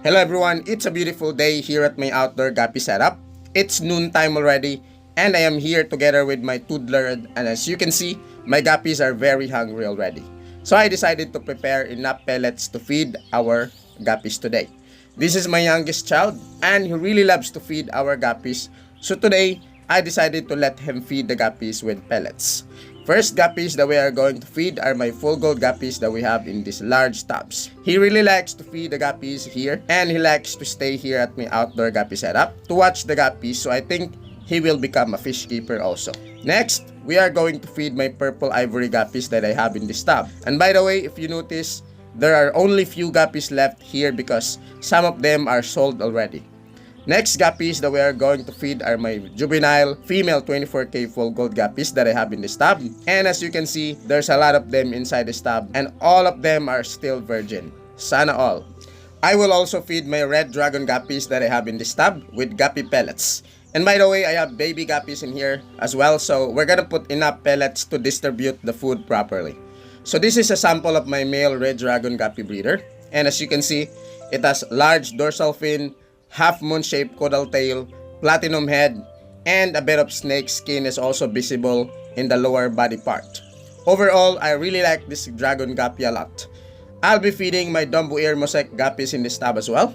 Hello everyone, it's a beautiful day here at my outdoor Guppy setup. It's noontime already and I am here together with my toddler, and as you can see, my guppies are very hungry already. So I decided to prepare enough pellets to feed our guppies today. This is my youngest child and he really loves to feed our guppies. So today, I decided to let him feed the guppies with pellets. First guppies that we are going to feed are my full gold guppies that we have in these large tubs. He really likes to feed the guppies here and he likes to stay here at my outdoor guppy setup to watch the guppies, so I think he will become a fish keeper also. Next, we are going to feed my purple ivory guppies that I have in this tub. And by the way, if you notice, there are only few guppies left here because some of them are sold already. Next guppies that we are going to feed are my juvenile female 24K full gold guppies that I have in this tub. And as you can see, there's a lot of them inside this tub and all of them are still virgin. Sana all. I will also feed my red dragon guppies that I have in this tub with guppy pellets. And by the way, I have baby guppies in here as well, so we're gonna put enough pellets to distribute the food properly. So this is a sample of my male red dragon guppy breeder. And as you can see, it has large dorsal fin, half-moon shaped caudal tail, platinum head, and a bit of snake skin is also visible in the lower body part. Overall, I really like this dragon guppy a lot. I'll be feeding my Dumbo ear mosaic guppies in this tub as well.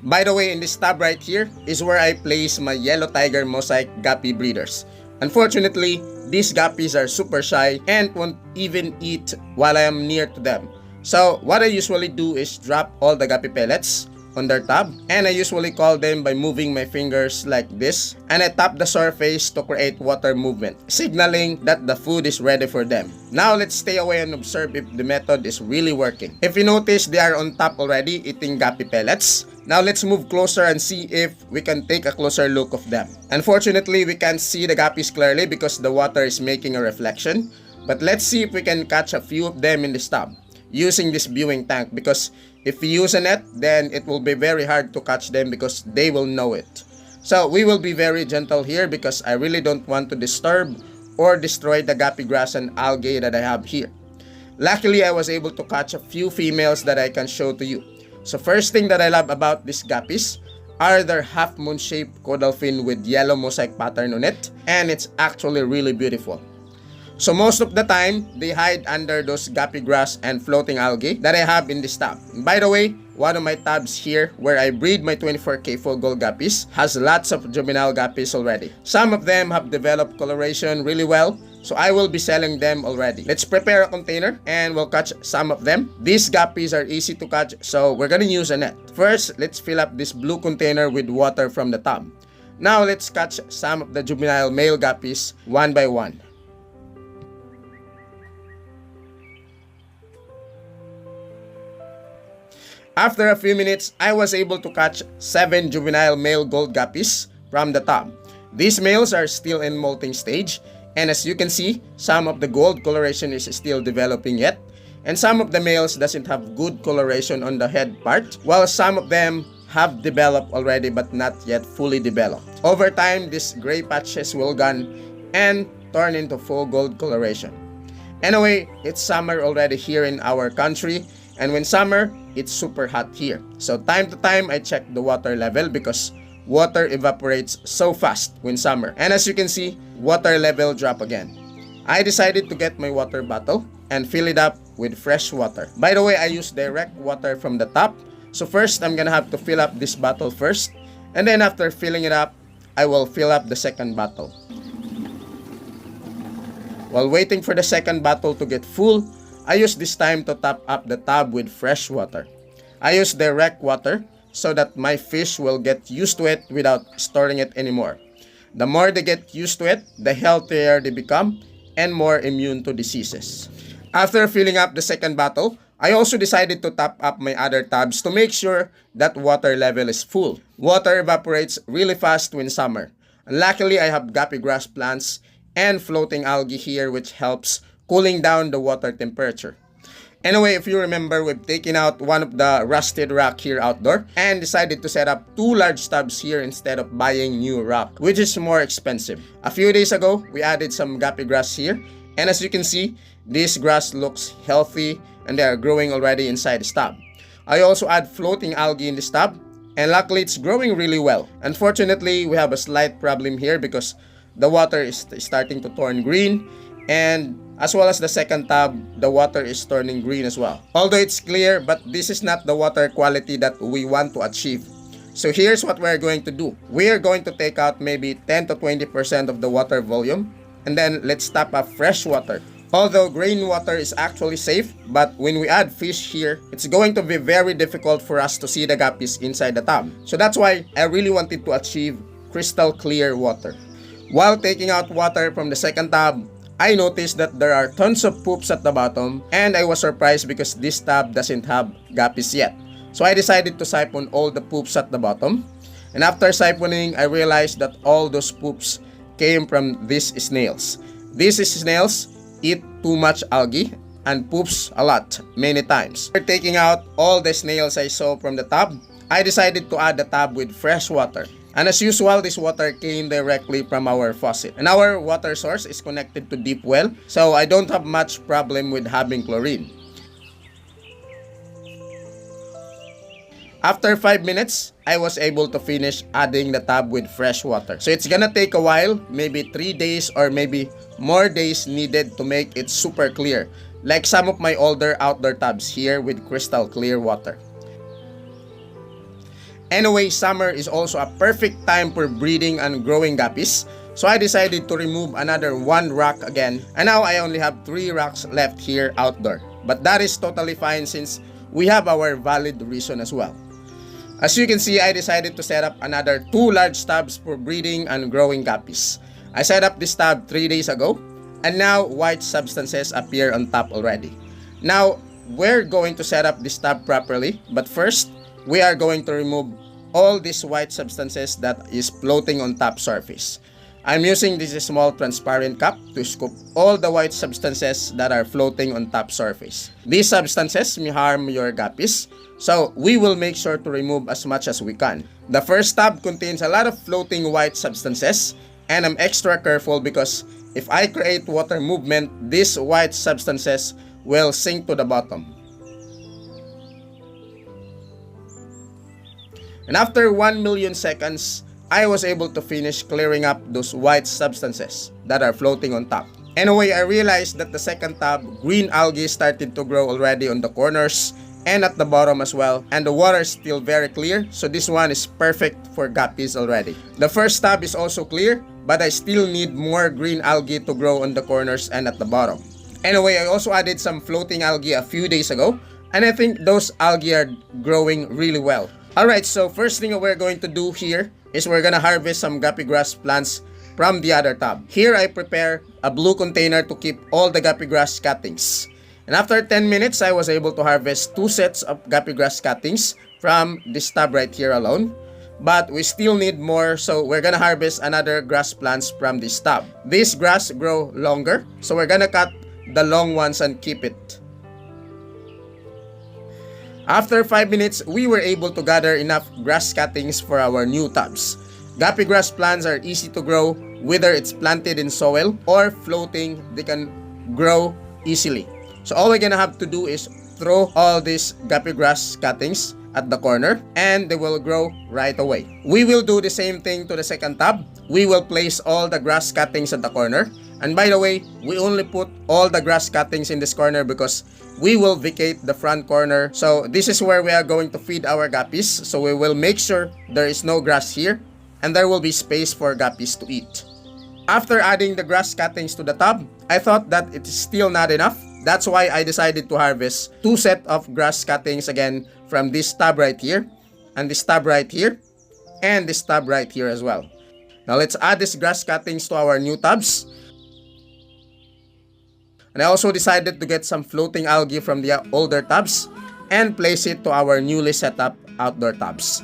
By the way, in this tub right here is where I place my yellow tiger mosaic guppy breeders. Unfortunately, these guppies are super shy and won't even eat while I am near to them. So what I usually do is drop all the guppy pellets on their tub, and I usually call them by moving my fingers like this, and I tap the surface to create water movement, signaling that the food is ready for them. Now let's stay away and observe if the method is really working. If you notice, they are on top already eating guppy pellets. Now let's move closer and see if we can take a closer look of them. Unfortunately, we can't see the guppies clearly because the water is making a reflection, but let's see if we can catch a few of them in this tub using this viewing tank, because if we use a net, then it will be very hard to catch them because they will know it. So we will be very gentle here because I really don't want to disturb or destroy the guppy grass and algae that I have here. Luckily, I was able to catch a few females that I can show to you. So first thing that I love about these guppies are their half-moon shaped caudal fin with yellow mosaic pattern on it, and it's actually really beautiful. So most of the time, they hide under those guppy grass and floating algae that I have in this tub. And by the way, one of my tubs here where I breed my 24K full gold guppies has lots of juvenile guppies already. Some of them have developed coloration really well, so I will be selling them already. Let's prepare a container and we'll catch some of them. These guppies are easy to catch, so we're gonna use a net. First, let's fill up this blue container with water from the tub. Now let's catch some of the juvenile male guppies one by one. After a few minutes, I was able to catch 7 juvenile male gold guppies from the tub. These males are still in molting stage, and as you can see, some of the gold coloration is still developing yet, and some of the males doesn't have good coloration on the head part, while some of them have developed already but not yet fully developed. Over time, these gray patches will gone and turn into full gold coloration. Anyway, it's summer already here in our country, and when summer, it's super hot here. So time to time, I check the water level because water evaporates so fast when summer. And as you can see, water level drop again. I decided to get my water bottle and fill it up with fresh water. By the way, I use direct water from the tap. So first, I'm gonna have to fill up this bottle first. And then after filling it up, I will fill up the second bottle. While waiting for the second bottle to get full, I use this time to top up the tub with fresh water. I use direct water so that my fish will get used to it without storing it anymore. The more they get used to it, the healthier they become and more immune to diseases. After filling up the second bottle, I also decided to top up my other tubs to make sure that water level is full. Water evaporates really fast when summer. Luckily, I have guppy grass plants and floating algae here, which helps cooling down the water temperature. Anyway, if you remember, we've taken out one of the rusted rock here outdoor and decided to set up 2 large tubs here instead of buying new rock, which is more expensive. A few days ago, we added some guppy grass here, and as you can see, this grass looks healthy and they are growing already inside the tub. I also add floating algae in this tub, and luckily it's growing really well. Unfortunately, we have a slight problem here because the water is starting to turn green, and as well as the second tub, the water is turning green as well. Although it's clear, but this is not the water quality that we want to achieve. So here's what we're going to do. We're going to take out maybe 10 to 20% of the water volume, and then let's top up fresh water. Although green water is actually safe, but when we add fish here, it's going to be very difficult for us to see the guppies inside the tub. So that's why I really wanted to achieve crystal clear water. While taking out water from the second tub, I noticed that there are tons of poops at the bottom, and I was surprised because this tub doesn't have guppies yet. So I decided to siphon all the poops at the bottom, and after siphoning, I realized that all those poops came from these snails. These snails eat too much algae and poops a lot, many times. After taking out all the snails I saw from the tub, I decided to add the tub with fresh water. And as usual, this water came directly from our faucet. And our water source is connected to deep well, so I don't have much problem with having chlorine. After 5 minutes, I was able to finish adding the tub with fresh water. So it's gonna take a while, maybe 3 days or maybe more days needed to make it super clear, like some of my older outdoor tubs here with crystal clear water. Anyway, summer is also a perfect time for breeding and growing guppies, so I decided to remove another 1 rock again, and now I only have 3 rocks left here outdoor. But that is totally fine since we have our valid reason as well. As you can see, I decided to set up another 2 large tubs for breeding and growing guppies. I set up this tub 3 days ago, and now white substances appear on top already. Now, we're going to set up this tub properly, but first, we are going to remove all these white substances that is floating on top surface. I'm using this small transparent cup to scoop all the white substances that are floating on top surface. These substances may harm your guppies, so we will make sure to remove as much as we can. The first tub contains a lot of floating white substances, and I'm extra careful because if I create water movement, these white substances will sink to the bottom. And after 1 million seconds, I was able to finish clearing up those white substances that are floating on top. Anyway, I realized that the second tub, green algae started to grow already on the corners and at the bottom as well, and the water is still very clear, so this one is perfect for guppies already. The first tub is also clear, but I still need more green algae to grow on the corners and at the bottom. Anyway, I also added some floating algae a few days ago, and I think those algae are growing really well. Alright, so first thing we're going to do here is we're gonna harvest some guppy grass plants from the other tub. Here I prepare a blue container to keep all the guppy grass cuttings. And after 10 minutes, I was able to harvest 2 sets of guppy grass cuttings from this tub right here alone. But we still need more, so we're gonna harvest another grass plants from this tub. These grass grow longer, so we're gonna cut the long ones and keep it. After 5 minutes, we were able to gather enough grass cuttings for our new tubs. Guppy grass plants are easy to grow, whether it's planted in soil or floating, they can grow easily. So all we're gonna have to do is throw all these guppy grass cuttings at the corner and they will grow right away. We will do the same thing to the second tub. We will place all the grass cuttings at the corner. And by the way, we only put all the grass cuttings in this corner because we will vacate the front corner. So this is where we are going to feed our guppies. So we will make sure there is no grass here and there will be space for guppies to eat. After adding the grass cuttings to the tub, I thought that it is still not enough. That's why I decided to harvest 2 sets of grass cuttings again from this tub right here, and this tub right here, and this tub right here as well. Now let's add these grass cuttings to our new tubs. And I also decided to get some floating algae from the older tubs and place it to our newly set up outdoor tubs.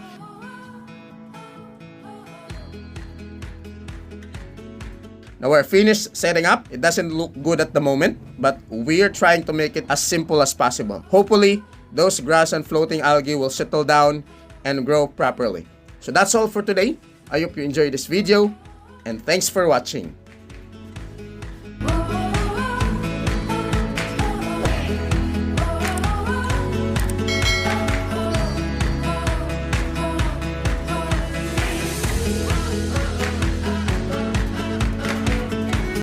Now we're finished setting up. It doesn't look good at the moment, but we're trying to make it as simple as possible. Hopefully, those grass and floating algae will settle down and grow properly. So that's all for today. I hope you enjoyed this video, and thanks for watching.